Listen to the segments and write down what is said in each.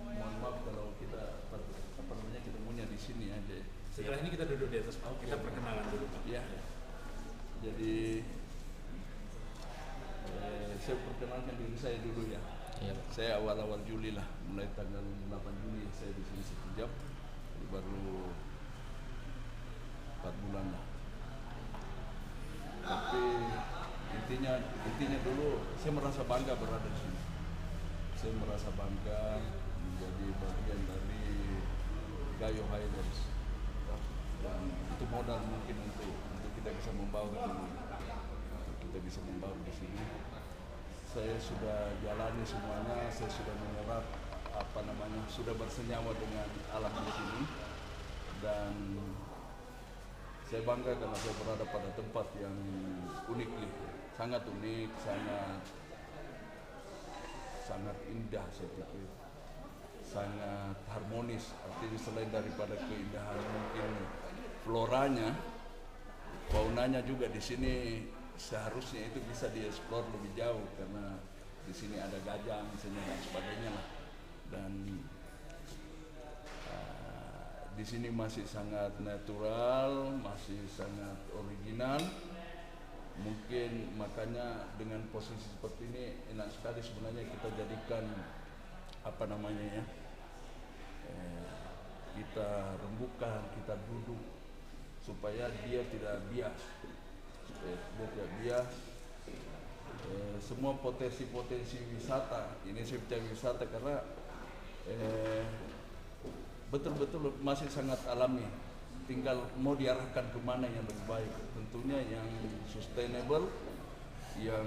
Mohon maaf kalau kita apa namanya ketemunya di sini aja. Setelah ini kita duduk di atas, Pak. Kita perkenalan dulu, Pak. Ya. Jadi saya perkenalkan diri saya dulu ya. Iya. Saya awal-awal Juli lah, mulai tanggal 8 Juli saya di sini sekejap, baru 4 bulan lah. Tapi intinya dulu saya merasa bangga berada di sini. Saya merasa bangga menjadi bagian dari Gayo Highlands, dan itu modal mungkin untuk kita bisa membawa kita bisa membawa di sini. Saya sudah jalani semuanya, saya sudah menyerap sudah bersenyawa dengan alam di sini, dan saya bangga karena saya berada pada tempat yang unik, sangat unik, sangat indah, saya pikir sangat harmonis. Artinya selain daripada keindahan mungkin floranya, faunanya juga di sini seharusnya itu bisa dieksplor lebih jauh, karena di sini ada gajah misalnya dan sebagainya lah. Dan di sini masih sangat natural, masih sangat original. Mungkin makanya dengan posisi seperti ini enak sekali sebenarnya kita jadikan kita rembukan, kita duduk supaya dia tidak bias, semua potensi wisata ini saya percaya wisata karena betul-betul masih sangat alami, tinggal mau diarahkan kemana yang lebih baik, tentunya yang sustainable, yang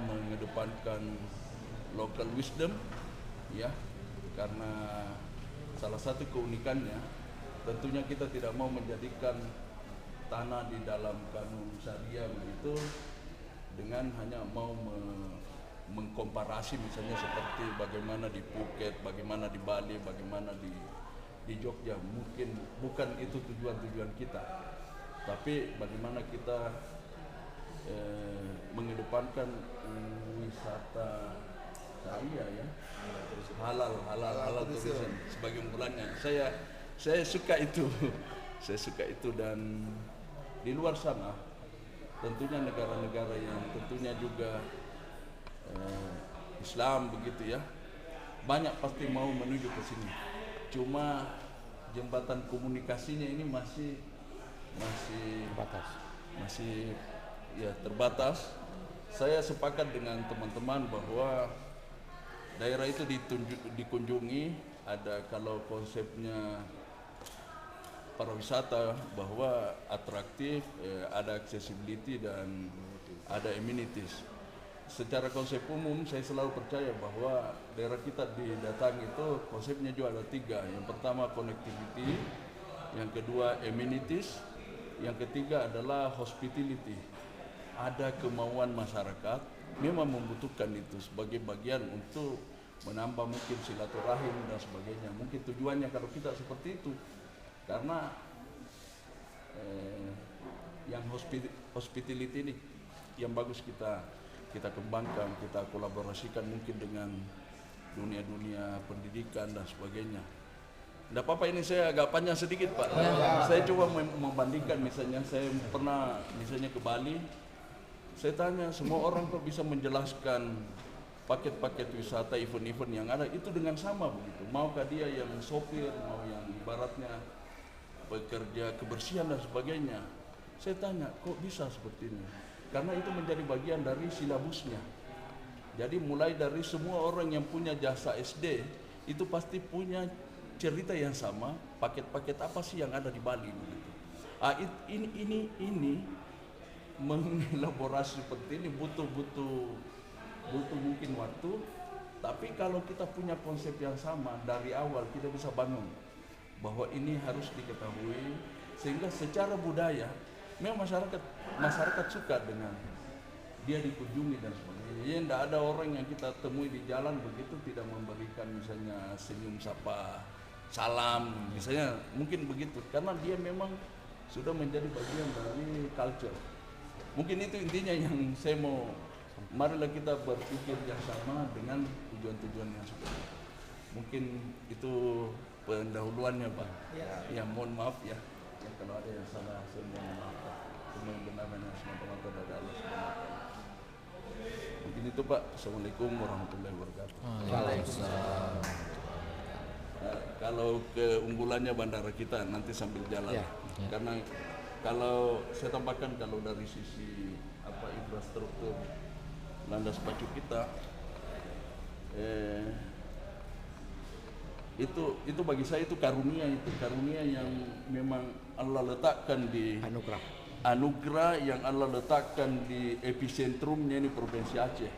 mengedepankan local wisdom ya, karena salah satu keunikannya tentunya kita tidak mau menjadikan tanah di dalam kanun syariah itu dengan hanya mau mengkomparasi misalnya seperti bagaimana di Phuket, bagaimana di Bali, bagaimana di Jogja. Mungkin bukan itu tujuan kita, tapi bagaimana kita mengedepankan wisata syariah ya, halal tourism sebagai unggulannya. Saya suka itu. Saya suka itu, dan di luar sana tentunya negara-negara yang tentunya juga Islam begitu ya, banyak pasti mau menuju ke sini. Cuma jembatan komunikasinya ini masih terbatas. Saya sepakat dengan teman-teman bahwa daerah itu dikunjungi, ada kalau konsepnya pariwisata bahwa atraktif, ada accessibility dan ada amenities. Secara konsep umum saya selalu percaya bahwa daerah kita didatangi itu konsepnya juga ada 3. Yang pertama connectivity, yang kedua amenities, yang ketiga adalah hospitality. Ada kemauan masyarakat memang membutuhkan itu sebagai bagian untuk menambah mungkin silaturahim dan sebagainya. Mungkin tujuannya kalau kita seperti itu, karena yang hospitality ini yang bagus kita kembangkan, kita kolaborasikan mungkin dengan dunia pendidikan dan sebagainya. Tidak apa-apa, ini saya agak panjang sedikit Pak. Saya coba membandingkan, misalnya saya pernah misalnya ke Bali, saya tanya semua orang kok bisa menjelaskan paket-paket wisata, event-event yang ada itu dengan sama begitu. Maukah dia yang sopir, mau yang ibaratnya pekerja kebersihan dan sebagainya. Saya tanya, kok bisa seperti ini? Karena itu menjadi bagian dari silabusnya. Jadi mulai dari semua orang yang punya jasa SD itu pasti punya cerita yang sama, paket-paket apa sih yang ada di Bali begitu. Ini mengelaborasi seperti ini butuh mungkin waktu, tapi kalau kita punya konsep yang sama dari awal kita bisa bangun bahwa ini harus diketahui, sehingga secara budaya memang masyarakat suka dengan dia dikunjungi dan sebagainya. Ya, tidak ada orang yang kita temui di jalan begitu tidak memberikan misalnya senyum sapa, salam misalnya, mungkin begitu, karena dia memang sudah menjadi bagian dari culture. Mungkin itu intinya yang saya mau marilah kita berpikir yang sama dengan tujuan-tujuan yang seperti itu. Mungkin itu pendahuluannya Pak. Ya mohon maaf ya. Ya kalau ada yang salah saya mohon maaf. Semua yang benar dan semata-mata dari Allah Subhanahu wa taala. Mungkin itu Pak. Assalamualaikum warahmatullahi wabarakatuh. Waalaikumsalam. Kalau keunggulannya bandara kita nanti sambil jalan. Karena kalau saya tambahkan kalau dari sisi infrastruktur landas pacu kita itu bagi saya itu karunia yang memang Allah letakkan di anugerah yang Allah letakkan di epicentrumnya ini Provinsi Aceh.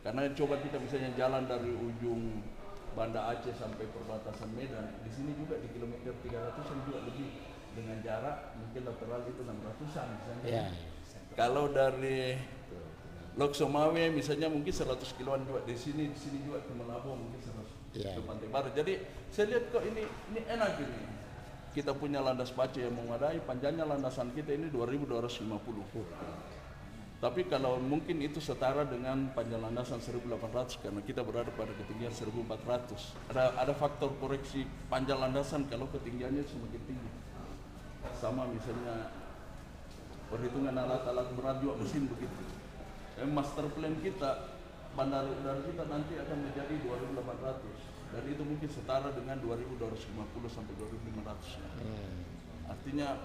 Karena coba kita misalnya jalan dari ujung Banda Aceh sampai perbatasan Medan, di sini juga di kilometer 300-an juga lebih dengan jarak mungkin lateral itu 600-an misalnya. Kalau dari Lok Somawe misalnya mungkin 100 kiloan juga di sini juga ke Malabo mungkin 100 ke Pantai Barat. Jadi saya lihat kok ini enak ini. Kita punya landas pacu yang memadai, panjangnya landasan kita ini 2250. Tapi kalau mungkin itu setara dengan panjang landasan 1800 karena kita berada pada ketinggian 1400. Ada faktor koreksi panjang landasan kalau ketinggiannya semakin tinggi. Sama misalnya perhitungan alat-alat berat juga mesin begitu. Master plan kita bandara udara kita nanti akan menjadi 2800 dan itu mungkin setara dengan 2250 sampai 2500. Artinya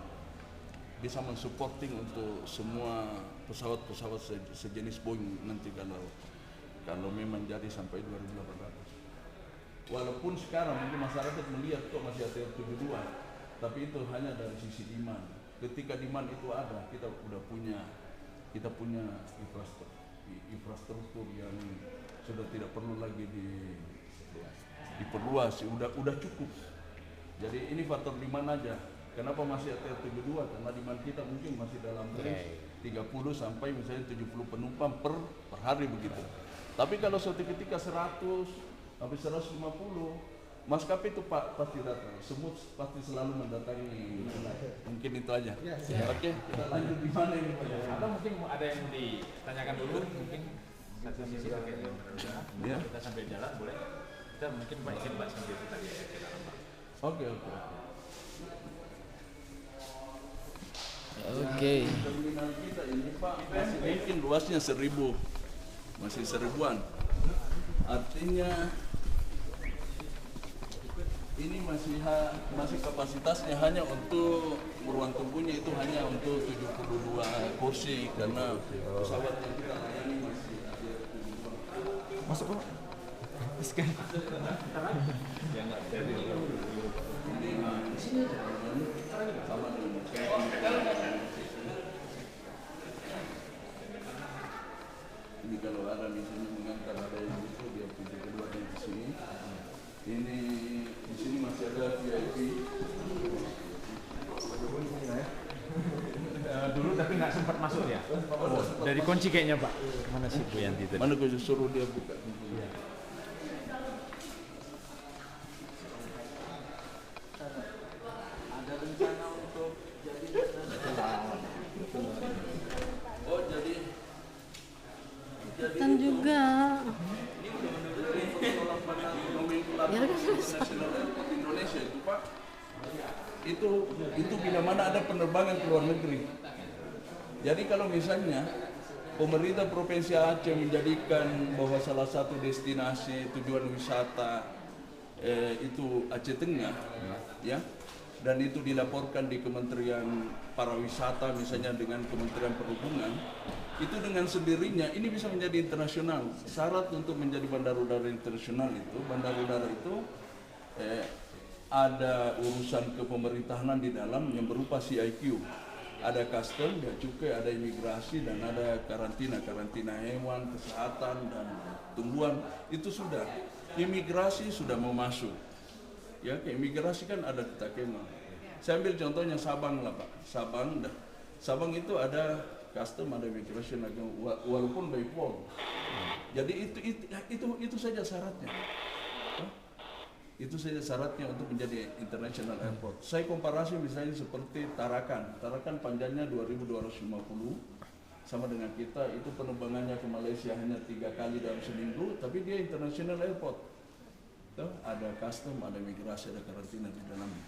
bisa mensupporting untuk semua pesawat-pesawat sejenis Boeing nanti kalau memang jadi sampai 2800. Walaupun sekarang mungkin masyarakat melihat kok masih ada 72, tapi itu hanya dari sisi demand. Ketika demand itu ada, kita punya infrastruktur yang sudah tidak perlu lagi diperluas, udah cukup. Jadi ini faktor demand aja. Kenapa masih ATR72? Karena demand kita mungkin masih dalam range 30 sampai misalnya 70 penumpang per hari begitu. Tapi kalau suatu ketika 100 sampai 150 maskapai itu pasti datang, semut pasti selalu mendatangi. Mungkin itu aja. Oke, kita lanjut di mana ini Pak? Atau mungkin ada yang mau ditanyakan dulu, mungkin satu sisi terkait dengan penerbangan. Kita sambil jalan boleh. Kita mungkin Pak izin Pak sambil kita lihat. Oke. Terminal kita ini Pak masih mungkin luasnya 1000, masih 1000-an. Artinya ini masih kapasitasnya hanya untuk ruang tunggunya itu hanya untuk 72 kursi karena pesawat yang kita layani masih ada 72. Masuk Pak. Scan. Ya enggak dari Ini sama dengan ini kalau ada misalnya mengantar ada yang itu dia pintu kedua di sini. Ini di sini masih ada VIP. dulu tapi nggak sempat masuk ya. Dari kunci kayaknya Pak. Mana sih Bu Yanti tadi? Mana gue suruh dia buka. Ada rencana untuk jadi Kan juga. National Airport Indonesia itu Pak, itu bila mana ada penerbangan ke luar negeri. Jadi kalau misalnya pemerintah Provinsi Aceh menjadikan bahwa salah satu destinasi tujuan wisata itu Aceh Tengah, ya, dan itu dilaporkan di Kementerian Pariwisata misalnya dengan Kementerian Perhubungan, itu dengan sendirinya ini bisa menjadi internasional. Syarat untuk menjadi bandara udara internasional itu, bandara udara itu ada urusan kepemerintahanan di dalam yang berupa CIQ. Ada custom, ada cukai, ada imigrasi, dan ada karantina hewan, kesehatan, dan tumbuhan. Itu sudah. Imigrasi sudah mau masuk. Ya, ke imigrasi kan ada kita kemah. Saya ambil contohnya Sabang lah Pak. Sabang itu ada custom, ada immigration, walaupun by port. Jadi itu saja syaratnya. Itu saja syaratnya untuk menjadi international airport. Saya komparasi misalnya seperti Tarakan panjangnya 2250 sama dengan kita, itu penerbangannya ke Malaysia hanya 3 kali dalam seminggu, tapi dia international airport. Tuh, ada custom, ada imigrasi, ada karantina di dalamnya.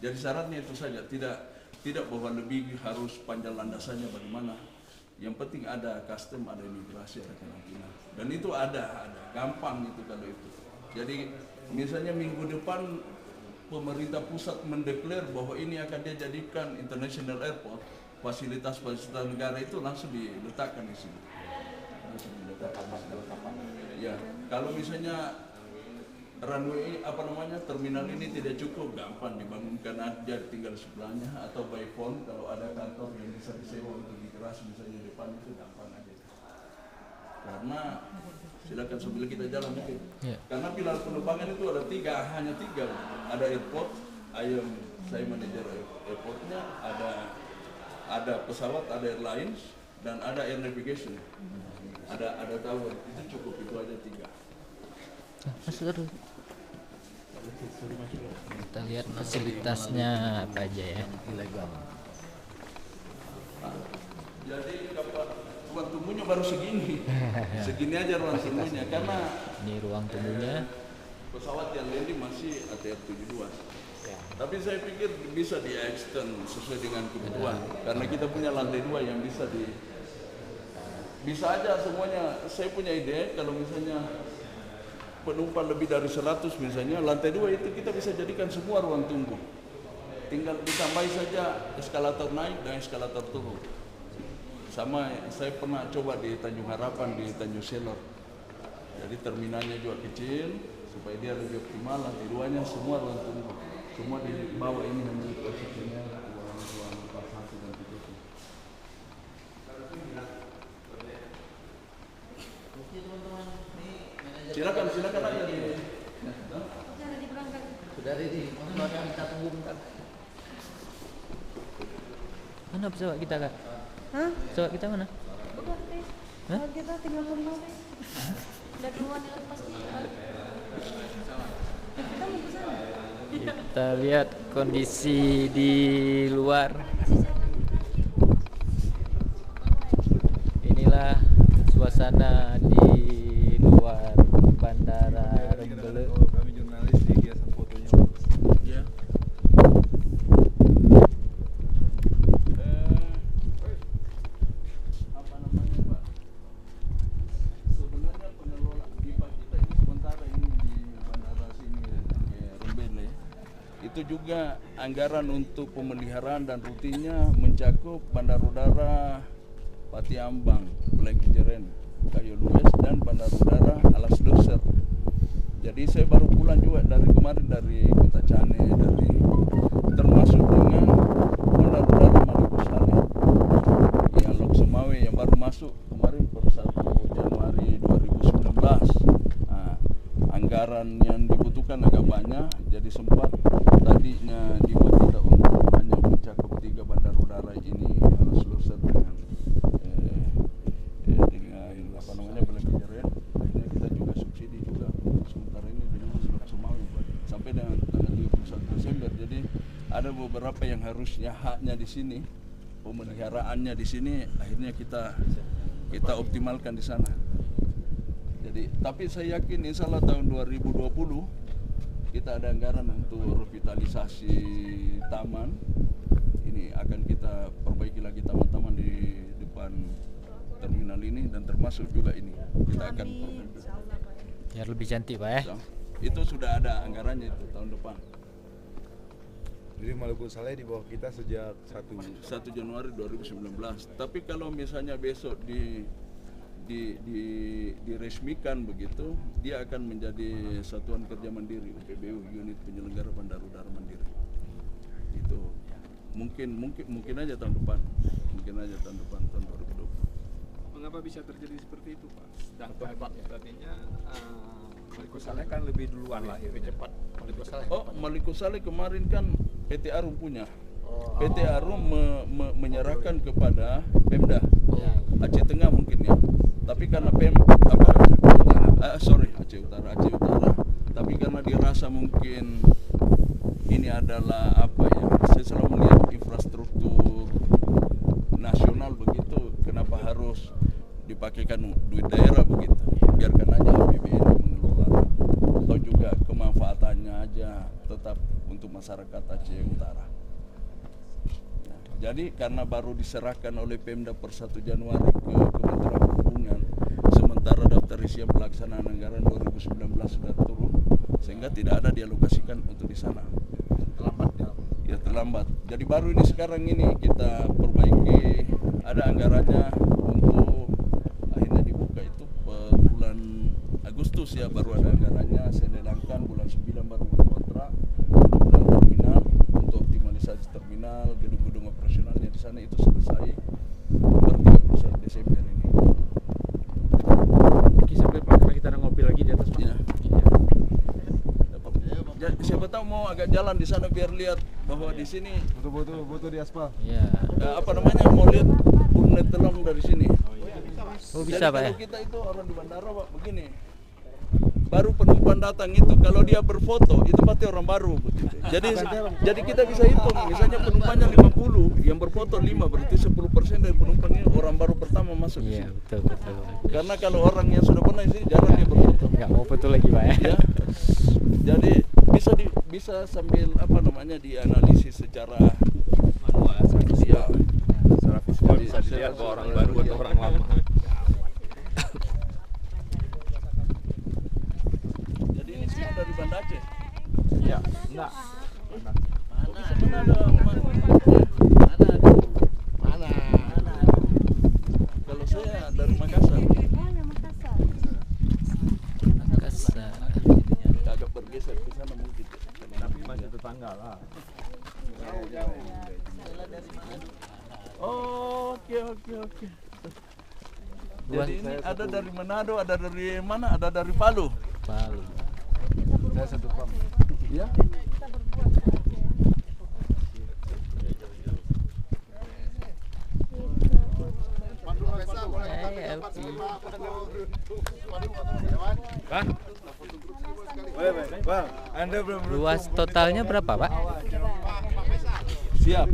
Jadi syaratnya itu saja, tidak bahwa lebih harus panjang landasannya bagaimana. Yang penting ada custom, ada imigrasi, ada karantina. Dan itu ada, gampang itu kalau itu. Jadi misalnya minggu depan pemerintah pusat mendeklar bahwa ini akan dia jadikan international airport, fasilitas negara itu langsung diletakkan di sini. Langsung diletakkan. Ya, kalau misalnya runway terminal ini tidak cukup, gampang dibangunkan aja, tinggal sebelahnya, atau by phone kalau ada kantor yang bisa disewa untuk migrasi misalnya di depan, itu gampang aja. Karena silakan sambil kita jalan mungkin. Karena pilar penerbangan itu ada hanya tiga. Ada airport, saya manajer airportnya, ada pesawat, ada airlines, dan ada air navigation. Ada tower, itu cukup, itu aja 3. Kita lihat fasilitasnya apa aja ya. Ilegal. Jadi ruang tunggunya baru segini. Segini aja ruang tunggunya, karena Ini ruang tunggunya. pesawat yang landing masih ATR 72. Tapi saya pikir bisa di-extend sesuai dengan kebutuhan, karena kita punya lantai 2 yang bisa aja semuanya. Saya punya ide, kalau misalnya penumpang lebih dari 100 misalnya, lantai 2 itu kita bisa jadikan semua ruang tunggu. Tinggal ditambahi saja eskalator naik dan eskalator turun. Sama saya pernah coba di Tanjung Harapan, di Tanjung Selor. Jadi terminalnya juga kecil, supaya dia lebih optimal. Lantai 2-nya semua ruang tunggu. Semua di bawah ini hanya posisinya ruang kelas 1 dan 3. Silakan aja di. Sudah ready, kita tunggu bentar. Mana pesawat kita, Kak? Hah? Pesawat kita mana? Udah, Tis. Hah? Kalau kita tinggal kembali. Udah keluar dilepas nih. Kita mau ke sana. Kita lihat kondisi di luar. Inilah suasana di luar Bandara Rembele. Kami jurnalis di hiasan fotonya. Ya. Apa namanya, Pak? Sebenarnya pengelola pipa kita ini sementara ini di bandara sini Rembele. Itu juga anggaran untuk pemeliharaan dan rutinnya mencakup Bandar Udara Pati Ambang, Blengkejeren, Kayu Lues, dan Bandar Udara Alas Loser. Jadi saya baru pulang juga dari kemarin dari Kota Cane, termasuk dengan Bandar Udara Maluku Saleh yang Lok Semawe yang baru masuk kemarin per 1 Januari 2019. Nah, anggaran yang dibutuhkan agak banyak, jadi sempat tadinya dibuat kita untuk hanya mencakup 3 bandar udara ini, Alas Loser dengan Blengkejeren. Akhirnya kita juga subsidi juga sementara ini dengan Lok Semawe sampai dengan tanggal 31 Desember. Jadi ada beberapa yang harusnya haknya di sini, pemeliharaannya di sini, akhirnya kita optimalkan di sana. Jadi, tapi saya yakin insya Allah tahun 2020 kita ada anggaran untuk revitalisasi taman. Ini akan kita perbaiki lagi taman-taman di depan terminal ini, dan termasuk juga ini kita akan Biar lebih cantik, Pak ya. itu sudah ada anggarannya itu tahun depan. Jadi Maluku Saleh di bawah kita sejak 1 Januari 2019. Tapi kalau misalnya besok diresmikan begitu, dia akan menjadi satuan kerja mandiri, UPBU, unit penyelenggara bandar udara mandiri. Itu mungkin aja tahun depan, tahun 2020. Mengapa bisa terjadi seperti itu, Pak? Sedangkan artinya Maluku Saleh kan lebih duluan lah, lebih cepat. Maluku Saleh kemarin kan PT Arum punya. PT Arum menyerahkan kepada Pemda Aceh Tengah mungkin ya. Tapi karena Aceh Utara. Tapi karena dirasa mungkin ini adalah saya selalu melihat infrastruktur nasional begitu, kenapa harus pakaikan duit daerah begitu, biarkan aja APBN yang mengelola. Atau juga kemanfaatannya aja tetap untuk masyarakat Aceh Utara. Nah, jadi karena baru diserahkan oleh Pemda per 1 Januari ke Kementerian Perhubungan, sementara daftar isian pelaksanaan anggaran 2019 sudah turun, sehingga tidak ada dialokasikan untuk di sana. Terlambat ya. Ya terlambat. Jadi baru ini sekarang ini kita perbaiki, ada anggarannya untuk akhirnya dibuka itu bulan Agustus ya, baru ada anggarannya. Saya lelangkan bulan 9 baru kontrak untuk terminal, untuk optimalisasi terminal, gedung-gedung operasionalnya di sana itu selesai per 31 Desember ini. Oke, sampai Pak, karena kita ada ngopi lagi di atas Pak. Ya. Siapa tahu mau agak jalan di sana biar lihat bahwa di sini Butuh di aspal. Ya. apa namanya, mau lihat Purnet Telang dari sini. Oh Jadi bisa Pak ya? kalau kita itu orang di bandara Pak begini, baru penumpang datang itu kalau dia berfoto itu pasti orang baru begitu. Jadi kita bisa hitung, misalnya penumpangnya 50, yang berfoto 5, berarti 10% dari penumpangnya orang baru pertama masuk di Iya sini. betul. Karena kalau orang yang sudah pernah di sini jarang dia berfoto. Nggak mau foto lagi Pak ya? Ya. Jadi bisa sambil apa namanya dianalisis secara Manual, ya, secara visual bisa dilihat bahwa orang baru atau orang lama. jadi ini semua dari Banda Aceh. Ya, enggak. Mana? Kalau saya dari Makassar, Makassar. agak bergeser ke sana mungkin. Tapi masih tetangga lah. Oh, oke. Luas. Jadi ini ada dari Manado, ada dari mana? Ada dari Palu. Palu. Saya satu pam. Ya. Bang, Anda belum Luas totalnya berapa Pak? Siap.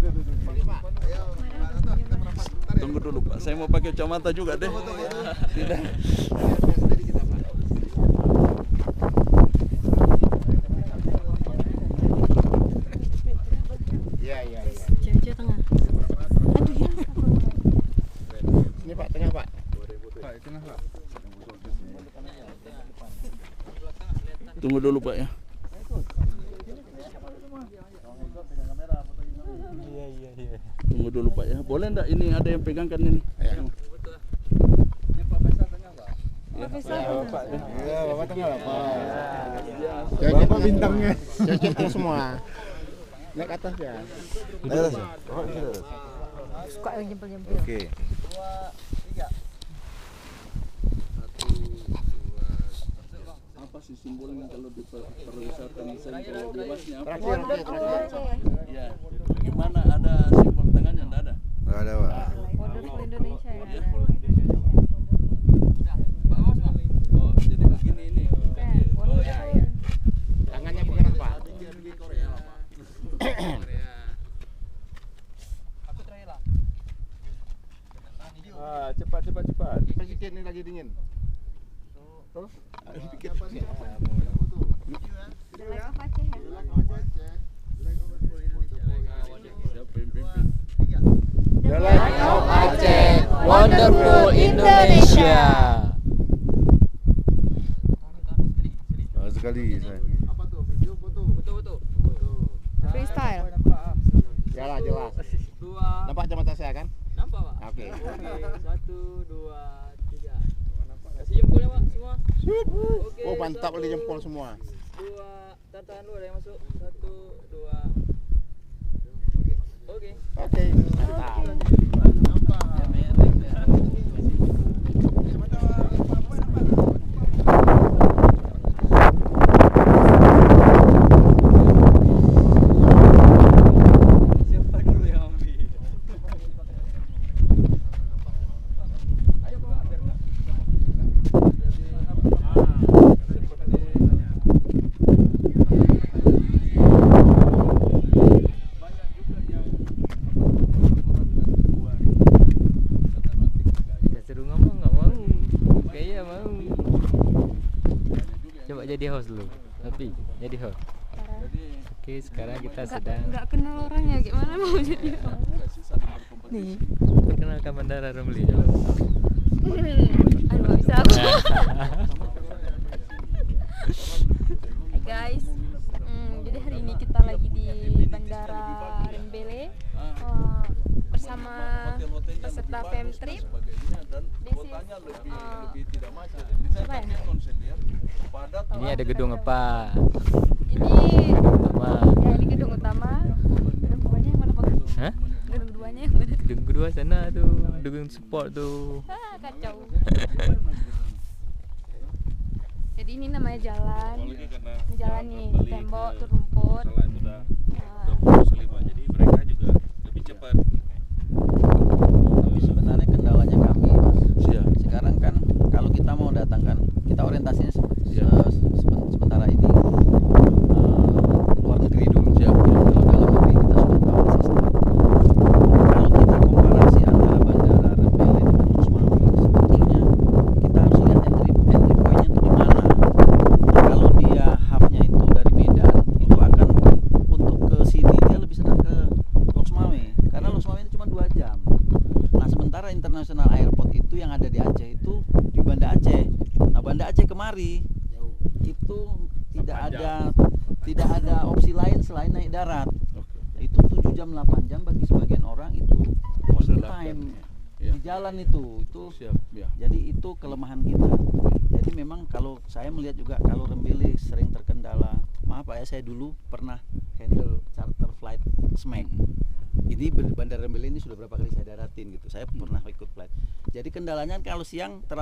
Tunggu dulu Pak, saya mau pakai kacamata juga deh. Tidak. Iya. Cewek tengah. Aduh ya. Ini Pak, tengah Pak. Tunggu dulu Pak ya. Tunggu dulu Pak ya. Boleh enggak ini ada yang pegangkan ini? Ya. Profesor. Iya, Bapak tengah lah, Pak. Bapak bintangnya. Cewek semua. Naik ke atas ya. Atas ya? Bapak bisa atas. Suka yang jempol-jempol. Oke. Apa sih simbolnya kalau di pariwisata misalnya kalau bebasnya apa? Terakhir. Ya. Gimana, ada simbol tangannya enggak ada? Nggak ada, Pak. Wonderful Indonesia ya. Oh, jadi begini ini. Wonderful. Tangannya bergerak Pak. Cepat. Presiden ini lagi dingin. Tuh. Siapa yang pimpin? The Light of Aceh, Wonderful Indonesia. Sekali saya. Freestyle. Jelas. Nampak jembatan saya kan? Nampak Pak? Oke. 1, 2, 3. Kasih jempolnya Pak semua. Oke, Oh mantap 1, kali jempol semua. 2, tahan dulu ada yang masuk. 1, 2. Oke. Oke. Mantap. Siapa dulu yang ambil? Banyak juga yang coba jadi host dulu. Tapi jadi host. Oke, sekarang kita sedang Nggak kenal orangnya, gimana mau jadi orang? nih perkenalkan Bandara Rumeli. Coba. Aduh, nggak bisa aku. Hai guys, jadi hari ini kita lagi di Bandara Rembele bersama peserta fam trip. Siapa ya? Ini ada gedung apa? Ini Sama. ya ini gedung utama. Gedung keduanya yang mana Pak? Hah? Gedung keduanya yang mana? Gedung kedua sana tuh, gedung support tuh. Kacau. Jadi ini namanya jalan. Ini jalan nih, tembok tuh rumput. Nah, Jadi mereka juga lebih cepat. Tapi sebenarnya kendalanya kami, Mas. Siap. Sekarang kan kalau kita mau datangkan, kita orientasinya sementara ini luar negeri dulu. Siap. Kalau dalam negeri kita sudah tahu sistem. Kalau kita komparasi antara Bandara Rembele dengan Losmawi, sebetulnya kita harus lihat entry point-nya itu di mana. Kalau dia hub-nya itu dari Medan, itu akan untuk ke sini dia lebih senang ke Losmawi, karena Losmawi itu cuma 2 jam. Nah, sementara International Airport itu yang ada di Aceh itu di Banda Aceh. Nah, Banda Aceh kemari itu tidak ada opsi lain selain naik darat. Itu 7 jam 8 jam bagi sebagian orang itu full time Ya. di jalan itu Siap. Ya. jadi itu kelemahan kita. Jadi memang kalau saya melihat juga kalau Rembele sering terkendala. Maaf Pak ya, saya dulu pernah handle charter flight SMAC. Ini Bandara Rembele ini sudah berapa kali saya daratin gitu. Saya pernah ikut flight. Jadi kendalanya kalau siang